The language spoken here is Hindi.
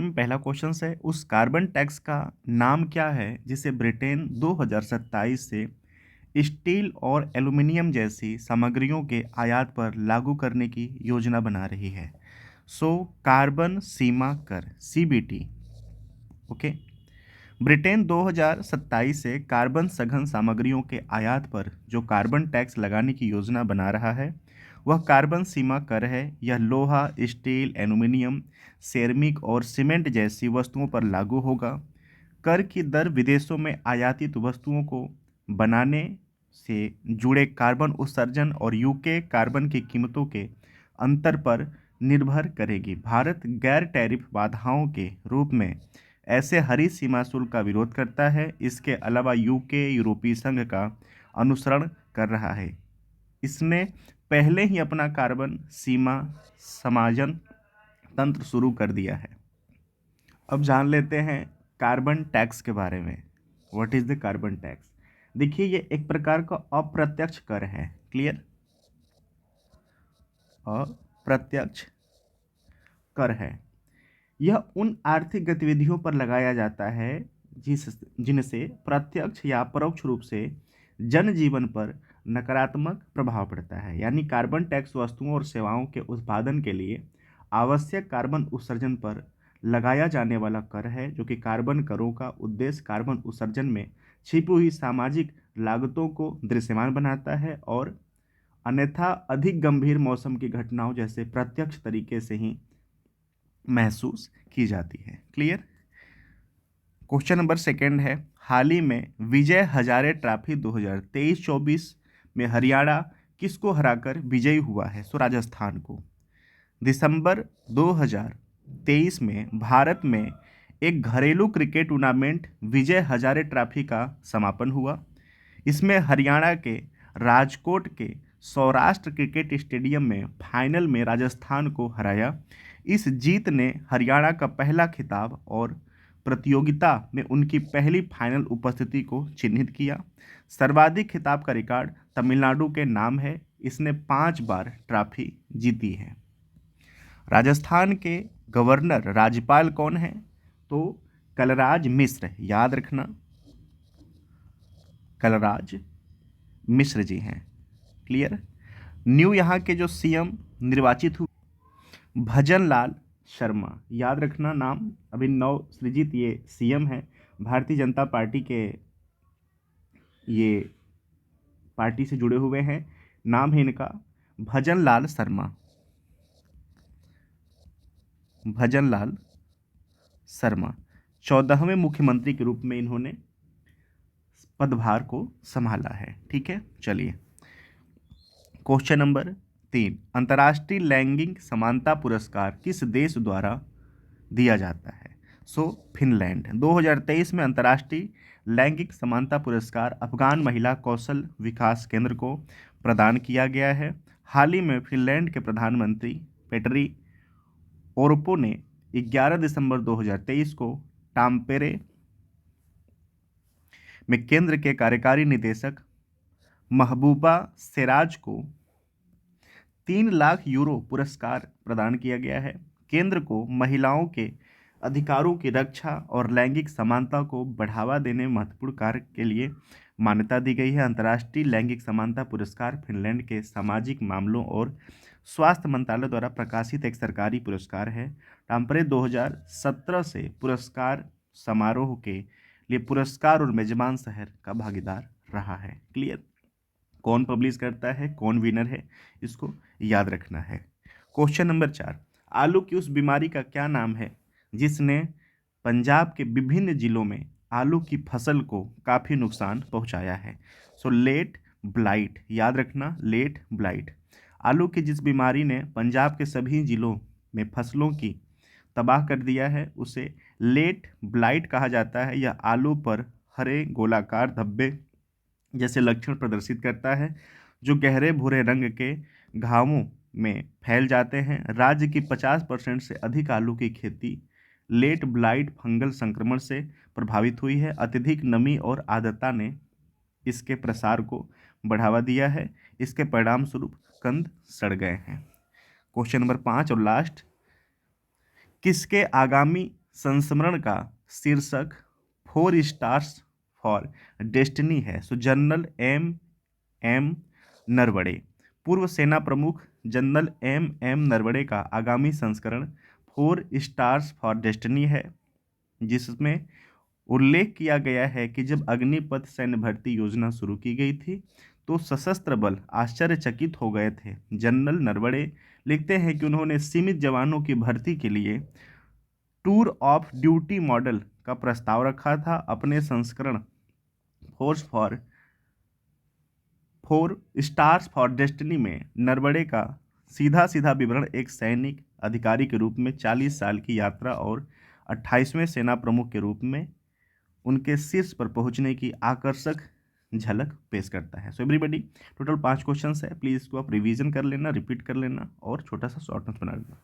में पहला क्वेश्चन है, उस कार्बन टैक्स का नाम क्या है जिसे ब्रिटेन 2027 से स्टील और एल्यूमीनियम जैसी सामग्रियों के आयात पर लागू करने की योजना बना रही है? सो कार्बन सीमा कर, सीबीटी। ओके। ब्रिटेन 2027 से कार्बन सघन सामग्रियों के आयात पर जो कार्बन टैक्स लगाने की योजना बना रहा है वह कार्बन सीमा कर है। यह लोहा, स्टील, एल्यूमीनियम, सेरामिक और सीमेंट जैसी वस्तुओं पर लागू होगा। कर की दर विदेशों में आयातित वस्तुओं को बनाने से जुड़े कार्बन उत्सर्जन और यूके कार्बन की कीमतों के अंतर पर निर्भर करेगी। भारत गैर टैरिफ बाधाओं के रूप में ऐसे हरी सीमा शुल्क का विरोध करता है। इसके अलावा यूके यूरोपीय संघ का अनुसरण कर रहा है। इसने पहले ही अपना कार्बन सीमा समायोजन तंत्र शुरू कर दिया है। अब जान लेते हैं कार्बन टैक्स के बारे में। What is the carbon tax? देखिए, ये एक प्रकार का अप्रत्यक्ष कर है। क्लियर? अप्रत्यक्ष कर है। यह उन आर्थिक गतिविधियों पर लगाया जाता है जिनसे प्रत्यक्ष या परोक्ष रूप से जनजीवन पर नकारात्मक प्रभाव पड़ता है। यानी कार्बन टैक्स वस्तुओं और सेवाओं के उत्पादन के लिए आवश्यक कार्बन उत्सर्जन पर लगाया जाने वाला कर है, जो कि कार्बन करों का उद्देश्य कार्बन उत्सर्जन में छिपी हुई सामाजिक लागतों को दृश्यमान बनाता है और अन्यथा अधिक गंभीर मौसम की घटनाओं जैसे प्रत्यक्ष तरीके से ही महसूस की जाती है। क्लियर? क्वेश्चन नंबर सेकंड है, हाल ही में विजय हजारे ट्रॉफी 2023-24 में हरियाणा किसको हराकर विजयी हुआ है? सो राजस्थान को। दिसंबर 2023 में भारत में एक घरेलू cricket tournament Vijay Hazare trophy का समापन हुआ। इसमें हरियाणा के राजकोट के सौराष्ट्र क्रिकेट स्टेडियम में फाइनल में राजस्थान को हराया। इस जीत ने हरियाणा का पहला खिताब और प्रतियोगिता में उनकी पहली फाइनल उपस्थिति को चिन्हित किया। सर्वाधिक खिताब का रिकॉर्ड तमिलनाडु के नाम है। इसने 5 बार ट्रॉफी जीती है। राजस्थान के गवर्नर राज्यपाल कौन है? तो कलराज मिश्र। याद रखना, कलराज मिश्र जी हैं। क्लियर? न्यू यहाँ के जो सीएम निर्वाचित हुए भजन लाल शर्मा। याद रखना नाम, अभी नव सृजित ये सीएम है। भारतीय जनता पार्टी के ये पार्टी से जुड़े हुए हैं। नाम है इनका भजन लाल शर्मा। भजन लाल शर्मा 14वें मुख्यमंत्री के रूप में इन्होंने पदभार को संभाला है। ठीक है, चलिए क्वेश्चन नंबर 3, अंतर्राष्ट्रीय लैंगिक समानता पुरस्कार किस देश द्वारा दिया जाता है? सो फिनलैंड। 2023 में अंतर्राष्ट्रीय लैंगिक समानता पुरस्कार अफगान महिला कौशल विकास केंद्र को प्रदान किया गया है। हाल ही में फिनलैंड के प्रधानमंत्री पेटरी ओरपो ने 11 दिसंबर 2023 को टाम्पेरे में केंद्र के कार्यकारी निदेशक महबूबा सेराज को 3 लाख यूरो पुरस्कार प्रदान किया गया है। केंद्र को महिलाओं के अधिकारों की रक्षा और लैंगिक समानता को बढ़ावा देने में महत्वपूर्ण कार्य के लिए मान्यता दी गई है। अंतर्राष्ट्रीय लैंगिक समानता पुरस्कार फिनलैंड के सामाजिक मामलों और स्वास्थ्य मंत्रालय द्वारा प्रकाशित एक सरकारी पुरस्कार है। टाम्परे 2017 से पुरस्कार समारोह के लिए पुरस्कार और मेजबान शहर का भागीदार रहा है। क्लियर? कौन पब्लिश करता है, कौन विनर है, इसको याद रखना है। क्वेश्चन नंबर 4, आलू की उस बीमारी का क्या नाम है जिसने पंजाब के विभिन्न जिलों में आलू की फसल को काफ़ी नुकसान पहुंचाया है? So let blight. याद रखना, लेट ब्लाइट। आलू की जिस बीमारी ने पंजाब के सभी जिलों में फसलों की तबाह कर दिया है उसे लेट ब्लाइट कहा जाता है। यह आलू पर हरे गोलाकार धब्बे जैसे लक्षण प्रदर्शित करता है जो गहरे भूरे रंग के घावों में फैल जाते हैं। राज्य की 50% से अधिक आलू की खेती लेट ब्लाइट फंगल संक्रमण से प्रभावित हुई है। अत्यधिक नमी और आर्द्रता ने इसके प्रसार को बढ़ावा दिया है। इसके परिणाम स्वरूप कंद सड़ गए हैं। क्वेश्चन नंबर 5 और लास्ट, किसके आगामी संस्मरण का शीर्षक 4 स्टार्स फॉर डेस्टिनी है। So general M Naravane. पूर्व सेना प्रमुख जनरल एम नरवणे का आगामी संस्करण 4 स्टार्स फॉर डेस्टिनी है, जिसमें उल्लेख किया गया है कि जब अग्निपथ सैन्य भर्ती योजना शुरू की गई थी तो सशस्त्र बल आश्चर्यचकित हो गए थे। जनरल नरवणे लिखते हैं कि उन्होंने सीमित जवानों की भर्ती के लिए टूर ऑफ ड्यूटी मॉडल का प्रस्ताव रखा था। अपने संस्करण force for 4 stars for destiny में नरवणे का सीधा सीधा विवरण एक सैनिक अधिकारी के रूप में 40 साल की यात्रा और 28वें सेना प्रमुख के रूप में उनके शीर्ष पर पहुंचने की आकर्षक झलक पेश करता है। सो एवरीबॉडी, टोटल 5 क्वेश्चंस है। प्लीज़ इसको आप रिवीजन कर लेना, रिपीट कर लेना और छोटा सा शॉर्ट नोट्स बना लेना।